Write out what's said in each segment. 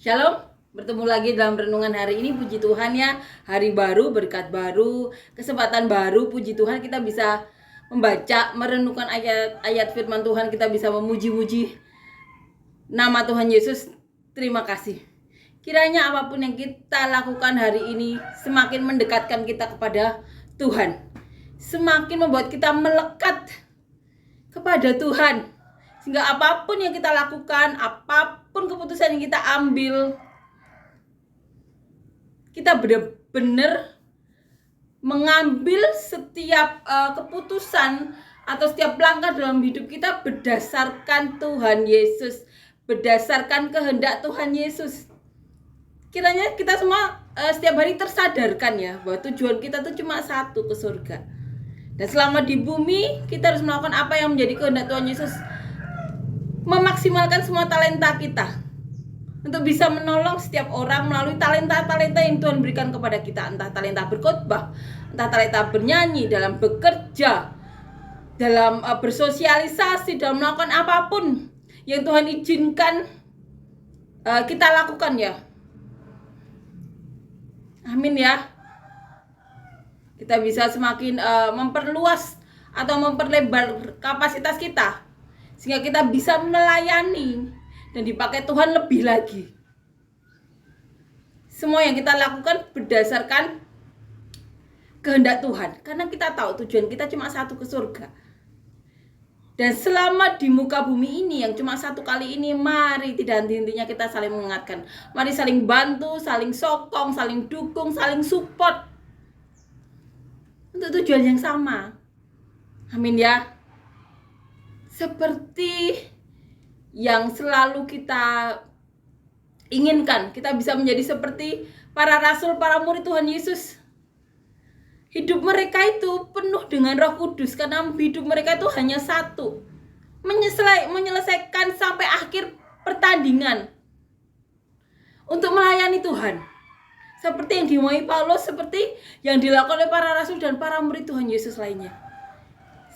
Shalom, bertemu lagi dalam renungan hari ini. Puji Tuhan ya, hari baru, berkat baru, kesempatan baru. Puji Tuhan kita bisa membaca, merenungkan ayat-ayat firman Tuhan. Kita bisa memuji-muji nama Tuhan Yesus. Terima kasih. Kiranya apapun yang kita lakukan hari ini semakin mendekatkan kita kepada Tuhan, semakin membuat kita melekat kepada Tuhan, sehingga apapun yang kita lakukan, apapun keputusan yang kita ambil, kita benar-benar mengambil setiap keputusan atau setiap langkah dalam hidup kita berdasarkan Tuhan Yesus, berdasarkan kehendak Tuhan Yesus. Kiranya kita semua setiap hari tersadarkan ya, bahwa tujuan kita tuh cuma satu, ke surga. Dan selama di bumi kita harus melakukan apa yang menjadi kehendak Tuhan Yesus, memaksimalkan semua talenta kita untuk bisa menolong setiap orang melalui talenta-talenta yang Tuhan berikan kepada kita. Entah talenta berkhotbah, entah talenta bernyanyi, dalam bekerja, dalam bersosialisasi, dalam melakukan apapun yang Tuhan izinkan kita lakukan ya. Amin ya. Kita bisa semakin memperluas atau memperlebar kapasitas kita, sehingga kita bisa melayani dan dipakai Tuhan lebih lagi. Semua yang kita lakukan berdasarkan kehendak Tuhan, karena kita tahu tujuan kita cuma satu, ke surga. Dan selama di muka bumi ini yang cuma satu kali ini, mari tidak henti-hentinya kita saling mengingatkan. Mari saling bantu, saling sokong, saling dukung, saling support untuk tujuan yang sama. Amin ya. Seperti yang selalu kita inginkan, kita bisa menjadi seperti para rasul, para murid Tuhan Yesus. Hidup mereka itu penuh dengan Roh Kudus, karena hidup mereka itu hanya satu, menyelesaikan sampai akhir pertandingan untuk melayani Tuhan. Seperti yang dimauai Paulus, seperti yang dilakukan oleh para rasul dan para murid Tuhan Yesus lainnya.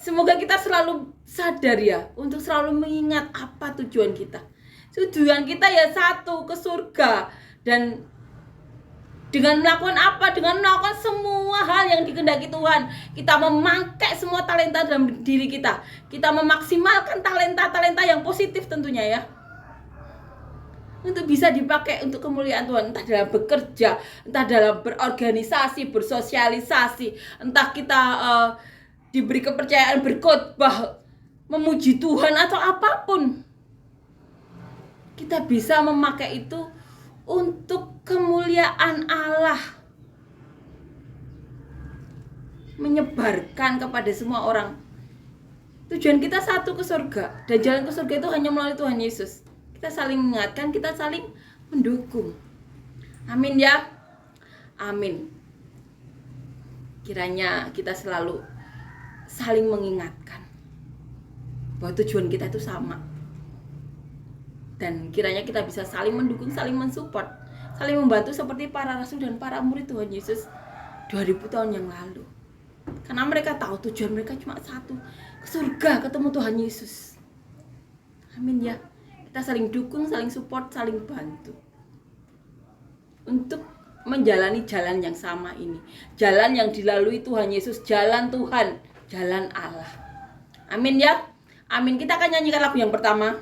Semoga kita selalu sadar ya, untuk selalu mengingat apa tujuan kita. Tujuan kita ya satu, ke surga. Dan dengan melakukan apa? Dengan melakukan semua hal yang dikehendaki Tuhan. Kita memakai semua talenta dalam diri kita. Kita memaksimalkan talenta-talenta yang positif tentunya ya, untuk bisa dipakai untuk kemuliaan Tuhan. Entah dalam bekerja, entah dalam berorganisasi, bersosialisasi, entah kita diberi kepercayaan berkhotbah, memuji Tuhan, atau apapun. Kita bisa memakai itu untuk kemuliaan Allah, menyebarkan kepada semua orang. Tujuan kita satu, ke surga. Dan jalan ke surga itu hanya melalui Tuhan Yesus. Kita saling mengingatkan, kita saling mendukung. Amin ya. Amin. Kiranya kita selalu saling mengingatkan bahwa tujuan kita itu sama. Dan kiranya kita bisa saling mendukung, saling mensupport, saling membantu seperti para rasul dan para murid Tuhan Yesus 2000 tahun yang lalu. Karena mereka tahu tujuan mereka cuma satu, ke surga, ketemu Tuhan Yesus. Amin ya. Kita saling dukung, saling support, saling bantu untuk menjalani jalan yang sama ini. Jalan yang dilalui Tuhan Yesus, jalan Tuhan, jalan Allah. Amin ya. Amin. Kita akan nyanyikan lagu yang pertama.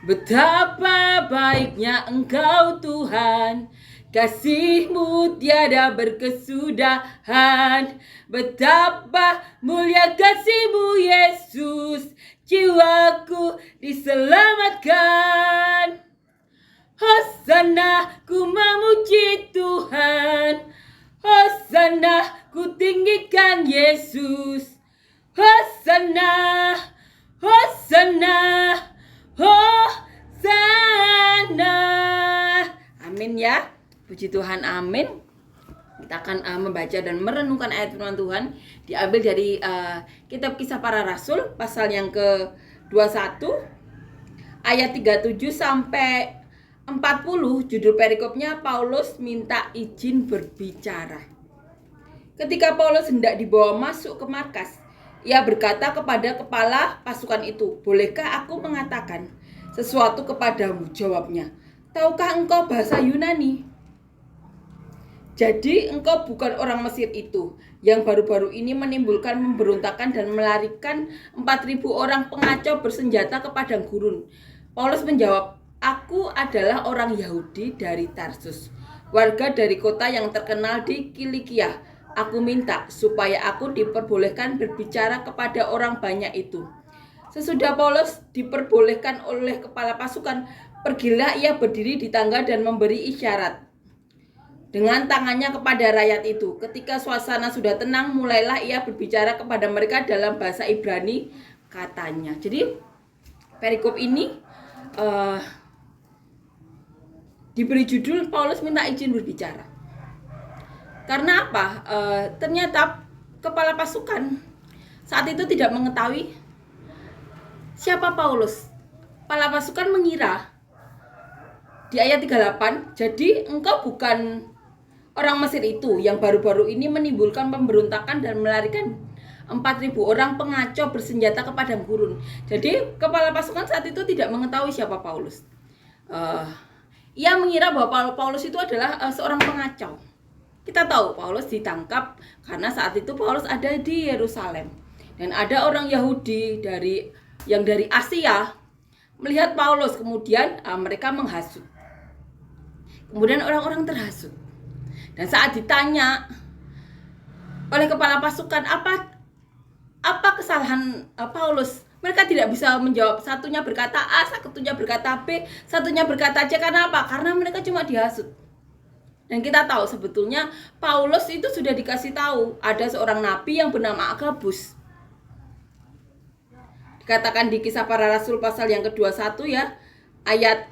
Betapa baiknya Engkau Tuhan, kasih-Mu tiada berkesudahan. Betapa mulia kasih-Mu Yesus, jiwaku diselamatkan. Hosana, ku memuji Tuhan. Hosana, ku tinggikan Yesus. Hosana, Hosana, Hosana. Amin ya. Puji Tuhan, amin. Kita akan membaca dan merenungkan ayat firman Tuhan, diambil dari kitab Kisah Para Rasul pasal yang ke-21 ayat 37 sampai 40. Judul perikopnya, Paulus minta izin berbicara. Ketika Paulus hendak dibawa masuk ke markas, ia berkata kepada kepala pasukan itu, "Bolehkah aku mengatakan sesuatu kepadamu. Jawabnya, tahukah engkau bahasa Yunani? Jadi engkau bukan orang Mesir itu yang baru-baru ini menimbulkan pemberontakan dan melarikan 4.000 orang pengacau bersenjata ke padang gurun. Paulus menjawab, aku adalah orang Yahudi dari Tarsus, warga dari kota yang terkenal di Kilikia. Aku minta supaya aku diperbolehkan berbicara kepada orang banyak itu. Sesudah Paulus diperbolehkan oleh kepala pasukan, pergilah ia berdiri di tangga dan memberi isyarat dengan tangannya kepada rakyat itu. Ketika suasana sudah tenang, mulailah ia berbicara kepada mereka dalam bahasa Ibrani, katanya. Jadi perikop ini diberi judul Paulus minta izin berbicara. Karena apa? Ternyata kepala pasukan saat itu tidak mengetahui siapa Paulus. Kepala pasukan mengira di ayat 38, jadi engkau bukan orang Mesir itu yang baru-baru ini menimbulkan pemberontakan dan melarikan 4.000 orang pengacau bersenjata ke padang gurun. Jadi kepala pasukan saat itu tidak mengetahui siapa Paulus. Ia mengira bahwa Paulus itu adalah seorang pengacau. Kita tahu Paulus ditangkap karena saat itu Paulus ada di Yerusalem. Dan ada orang Yahudi dari Asia melihat Paulus, kemudian mereka menghasut. Kemudian orang-orang terhasut. Dan saat ditanya oleh kepala pasukan apa kesalahan Paulus, mereka tidak bisa menjawab. Satunya berkata A, satunya berkata B, satunya berkata C. Karena apa? Karena mereka cuma dihasut. Dan kita tahu sebetulnya Paulus itu sudah dikasih tahu ada seorang nabi yang bernama Agabus. Dikatakan di Kisah Para Rasul pasal yang ke-21 ya, ayat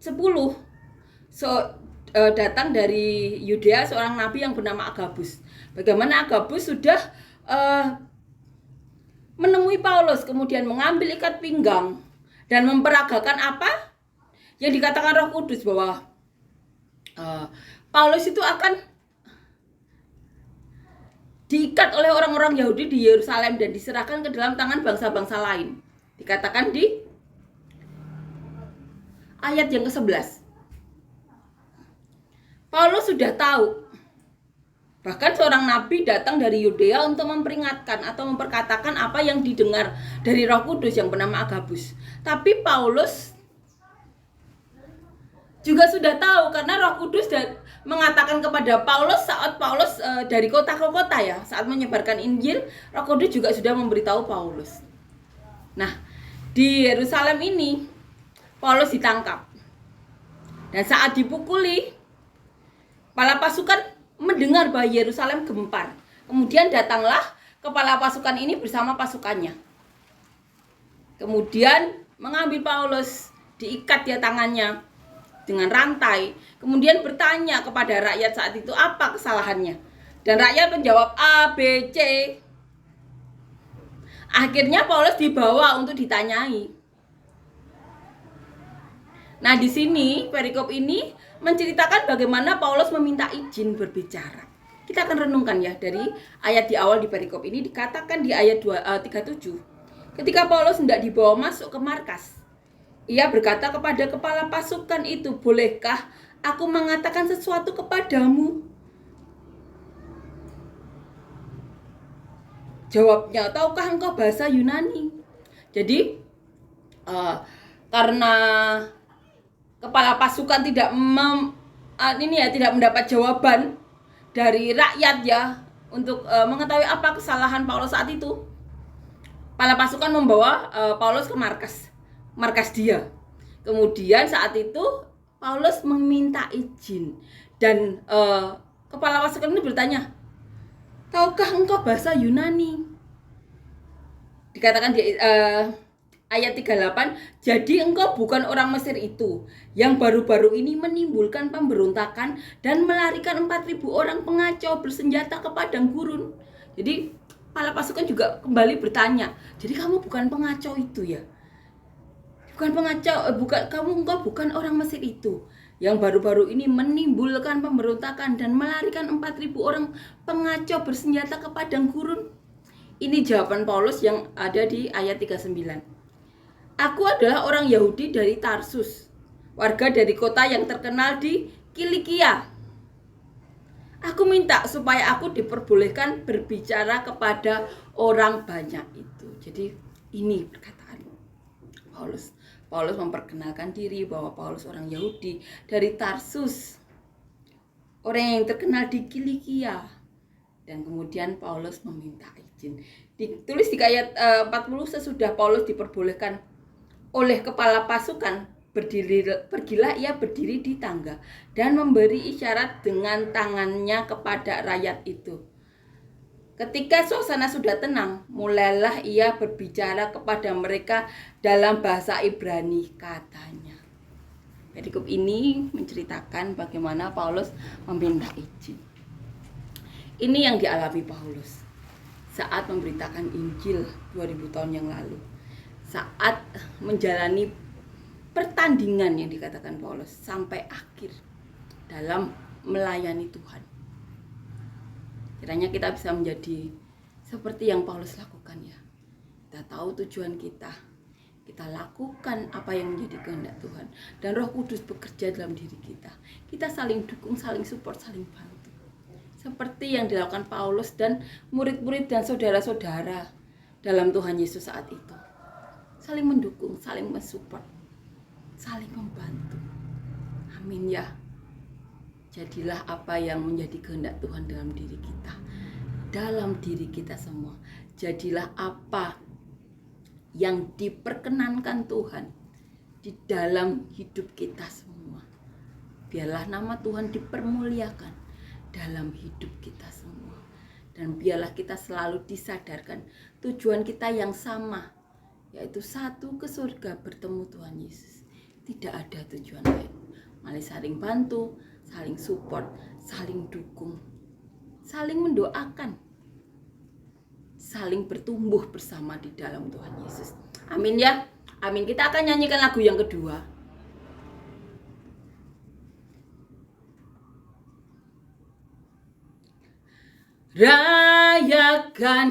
10. Datang dari Yudea seorang nabi yang bernama Agabus. Bagaimana Agabus sudah menemui Paulus, kemudian mengambil ikat pinggang dan memperagakan apa yang dikatakan Roh Kudus, bahwa Paulus itu akan diikat oleh orang-orang Yahudi di Yerusalem dan diserahkan ke dalam tangan bangsa-bangsa lain. Dikatakan di ayat yang ke-11. Paulus sudah tahu, bahkan seorang nabi datang dari Yudea untuk memperingatkan atau memperkatakan apa yang didengar dari Roh Kudus yang bernama Agabus. Tapi Paulus juga sudah tahu karena Roh Kudus mengatakan kepada Paulus saat Paulus dari kota ke kota ya, saat menyebarkan Injil, Roh Kudus juga sudah memberitahu Paulus. Nah, di Yerusalem ini Paulus ditangkap. Dan saat dipukuli, kepala pasukan mendengar bahwa Yerusalem gempar. Kemudian datanglah kepala pasukan ini bersama pasukannya. Kemudian mengambil Paulus, diikat dia tangannya dengan rantai. Kemudian bertanya kepada rakyat saat itu apa kesalahannya. Dan rakyat menjawab A, B, C. Akhirnya Paulus dibawa untuk ditanyai. Nah, di sini perikop ini menceritakan bagaimana Paulus meminta izin berbicara. Kita akan renungkan ya dari ayat di awal di perikop ini, dikatakan di ayat 37. Ketika Paulus hendak dibawa masuk ke markas, ia berkata kepada kepala pasukan itu, bolehkah aku mengatakan sesuatu kepadamu? Jawabnya, tahukah engkau bahasa Yunani? Jadi karena kepala pasukan tidak mendapat jawaban dari rakyat ya untuk mengetahui apa kesalahan Paulus saat itu, kepala pasukan membawa Paulus ke markas dia. Kemudian saat itu Paulus meminta izin dan kepala pasukan ini bertanya, tahukah engkau bahasa Yunani? Dikatakan di ayat 38, jadi engkau bukan orang Mesir itu yang baru-baru ini menimbulkan pemberontakan dan melarikan 4.000 orang pengacau bersenjata ke padang gurun. Jadi kepala pasukan juga kembali bertanya, jadi kamu bukan pengacau itu ya? Bukan pengacau, engkau bukan orang Mesir itu yang baru-baru ini menimbulkan pemberontakan dan melarikan 4.000 orang pengacau bersenjata ke padang gurun? Ini jawaban Paulus yang ada di ayat 39. Aku adalah orang Yahudi dari Tarsus, warga dari kota yang terkenal di Kilikia. Aku minta supaya aku diperbolehkan berbicara kepada orang banyak itu. Jadi ini perkataan Paulus. Paulus memperkenalkan diri bahwa Paulus orang Yahudi dari Tarsus, orang yang terkenal di Kilikia. Dan kemudian Paulus meminta izin. Ditulis di ayat 40, sesudah Paulus diperbolehkan oleh kepala pasukan, pergilah ia berdiri di tangga dan memberi isyarat dengan tangannya kepada rakyat itu. Ketika suasana sudah tenang, mulailah ia berbicara kepada mereka dalam bahasa Ibrani, katanya. Perikop ini menceritakan bagaimana Paulus meminta izin. Ini yang dialami Paulus saat memberitakan Injil 2000 tahun yang lalu. Saat menjalani pertandingan yang dikatakan Paulus sampai akhir dalam melayani Tuhan. Kiranya kita bisa menjadi seperti yang Paulus lakukan ya. Kita tahu tujuan kita. Kita lakukan apa yang menjadi kehendak Tuhan. Dan Roh Kudus bekerja dalam diri kita. Kita saling dukung, saling support, saling bantu. Seperti yang dilakukan Paulus dan murid-murid dan saudara-saudara dalam Tuhan Yesus saat itu. Saling mendukung, saling mensupport, saling membantu. Amin ya. Jadilah apa yang menjadi kehendak Tuhan dalam diri kita, dalam diri kita semua. Jadilah apa yang diperkenankan Tuhan di dalam hidup kita semua. Biarlah nama Tuhan dipermuliakan dalam hidup kita semua. Dan biarlah kita selalu disadarkan tujuan kita yang sama, yaitu satu, ke surga bertemu Tuhan Yesus. Tidak ada tujuan lain. Mari saling bantu, saling support, saling dukung, saling mendoakan, saling bertumbuh bersama di dalam Tuhan Yesus. Amin ya. Amin. Kita akan nyanyikan lagu yang kedua. Rayakan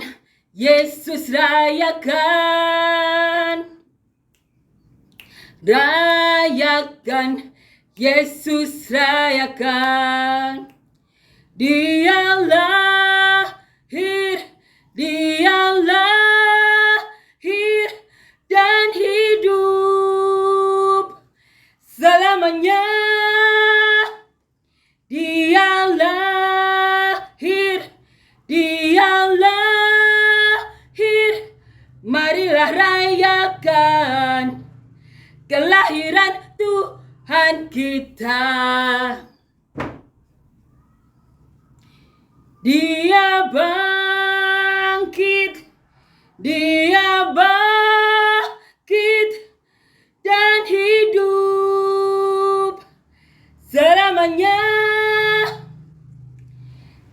Yesus, rayakan. Rayakan Yesus, rayakan. Dia lahir, dia lahir dan hidup selamanya. Dia lahir, dia lahir. Marilah rayakan kelahiran Tuhan kita. Dia bangkit, dia bangkit dan hidup selamanya.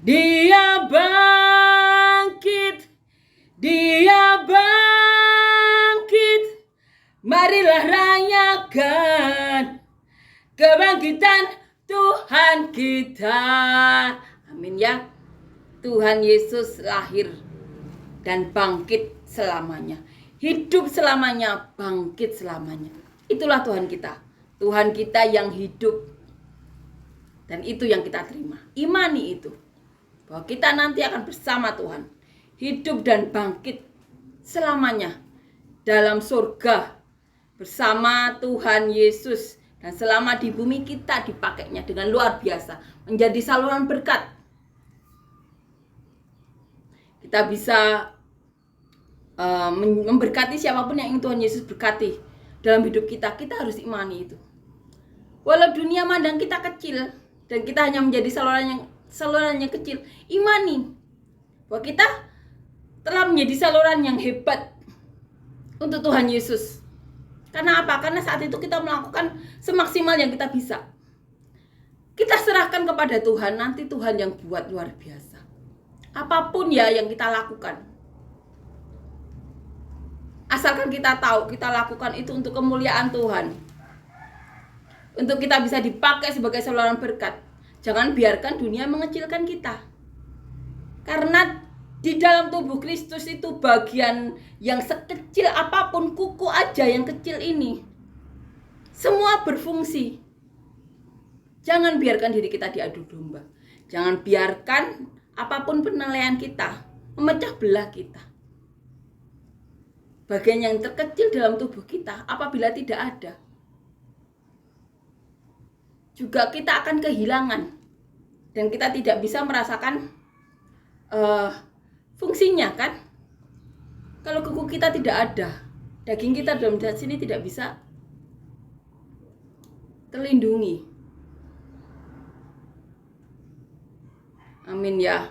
Dia bangkit, dia bangkit. Marilah rayakan kebangkitan Tuhan kita. Amin ya. Tuhan Yesus lahir dan bangkit selamanya. Hidup selamanya, bangkit selamanya. Itulah Tuhan kita. Tuhan kita yang hidup. Dan itu yang kita terima. Imani itu. Bahwa kita nanti akan bersama Tuhan. Hidup dan bangkit selamanya. Dalam surga. Bersama Tuhan Yesus. Dan selama di bumi kita dipakainya dengan luar biasa. Menjadi saluran berkat. Kita bisa memberkati siapapun yang ingin Tuhan Yesus berkati dalam hidup kita. Kita harus imani itu. Walau dunia mandang kita kecil dan kita hanya menjadi saluran yang kecil, imani bahwa kita telah menjadi saluran yang hebat untuk Tuhan Yesus. Karena apa? Karena saat itu kita melakukan semaksimal yang kita bisa. Kita serahkan kepada Tuhan, nanti Tuhan yang buat luar biasa. Apapun ya yang kita lakukan, asalkan kita tahu kita lakukan itu untuk kemuliaan Tuhan, untuk kita bisa dipakai sebagai saluran berkat. Jangan biarkan dunia mengecilkan kita. Karena Di dalam tubuh Kristus itu bagian yang sekecil apapun, kuku aja yang kecil ini, semua berfungsi. Jangan biarkan diri kita diadu domba. Jangan biarkan apapun penilaian kita memecah belah kita. Bagian yang terkecil dalam tubuh kita apabila tidak ada, juga kita akan kehilangan. Dan kita tidak bisa merasakan fungsinya kan. Kalau kuku kita tidak ada, daging kita dalam sini tidak bisa terlindungi. Amin ya.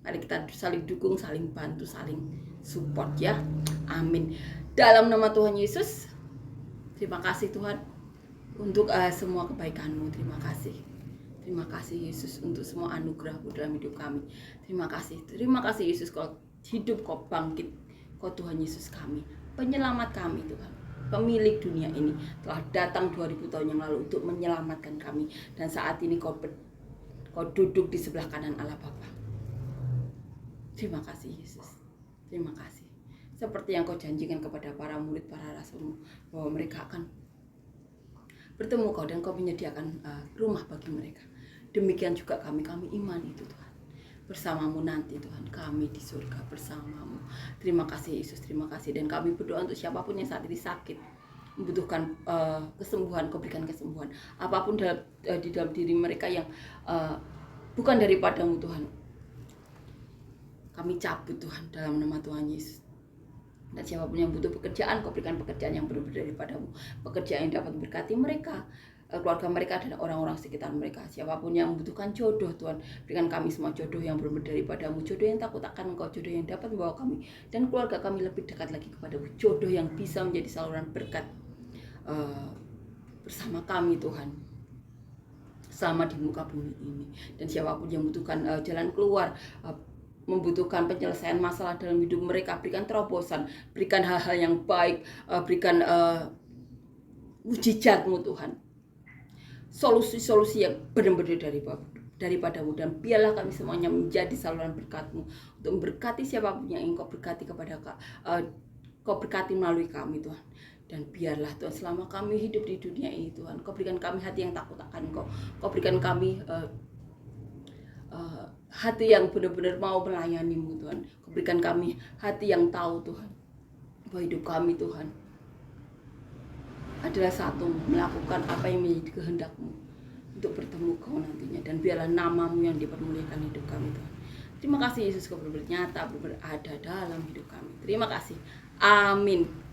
Mari kita saling dukung, saling bantu, saling support ya. Amin. Dalam nama Tuhan Yesus, terima kasih Tuhan untuk semua kebaikan-Mu. Terima kasih. Terima kasih Yesus untuk semua anugerah-Mu dalam hidup kami. Terima kasih Yesus, Kau hidup, Kau bangkit, Kau Tuhan Yesus kami, penyelamat kami Tuhan. Pemilik dunia ini telah datang 2000 tahun yang lalu untuk menyelamatkan kami. Dan saat ini Kau duduk di sebelah kanan Allah Bapa. Terima kasih Yesus. Terima kasih. Seperti yang Kau janjikan kepada para murid, para rasul-Mu, bahwa mereka akan bertemu Kau dan Kau menyediakan rumah bagi mereka. Demikian juga kami iman itu Tuhan. Bersama-Mu nanti Tuhan, kami di surga bersama-Mu. Terima kasih Yesus, terima kasih. Dan kami berdoa untuk siapapun yang saat ini sakit, membutuhkan kesembuhan, Kau berikan kesembuhan. Apapun di dalam diri mereka yang bukan daripada-Mu Tuhan, kami cabut Tuhan dalam nama Tuhan Yesus. Dan siapapun yang butuh pekerjaan, Kau berikan pekerjaan yang benar-benar daripada-Mu, pekerjaan yang dapat memberkati mereka, keluarga mereka dan orang-orang sekitar mereka. Siapapun yang membutuhkan jodoh Tuhan, berikan kami semua jodoh yang benar-benar daripada-Mu, jodoh yang takut akan Engkau, jodoh yang dapat membawa kami dan keluarga kami lebih dekat lagi kepada-Mu, jodoh yang bisa menjadi saluran berkat bersama kami Tuhan, sama di muka bumi ini. Dan siapapun yang membutuhkan jalan keluar, membutuhkan penyelesaian masalah dalam hidup mereka, berikan terobosan, berikan hal-hal yang baik, berikan mujizat-Mu Tuhan, solusi-solusi yang benar-benar daripada-Mu. Dan biarlah kami semuanya menjadi saluran berkat-Mu untuk memberkati siapapun yang ingin Kau berkati kepada Kau berkati melalui kami Tuhan. Dan biarlah Tuhan, selama kami hidup di dunia ini Tuhan, Kau berikan kami hati yang takut akan Kau. Kau berikan kami hati yang benar-benar mau melayani-Mu Tuhan. Kau berikan kami hati yang tahu Tuhan, bahwa hidup kami Tuhan adalah satu, melakukan apa yang menjadi kehendak-Mu untuk bertemu Kau nantinya. Dan biarlah nama-Mu yang dipermuliakan hidup kami Tuhan. Terima kasih Yesus, Kau benar-benar nyata, benar-benar ada dalam hidup kami. Terima kasih. Amin.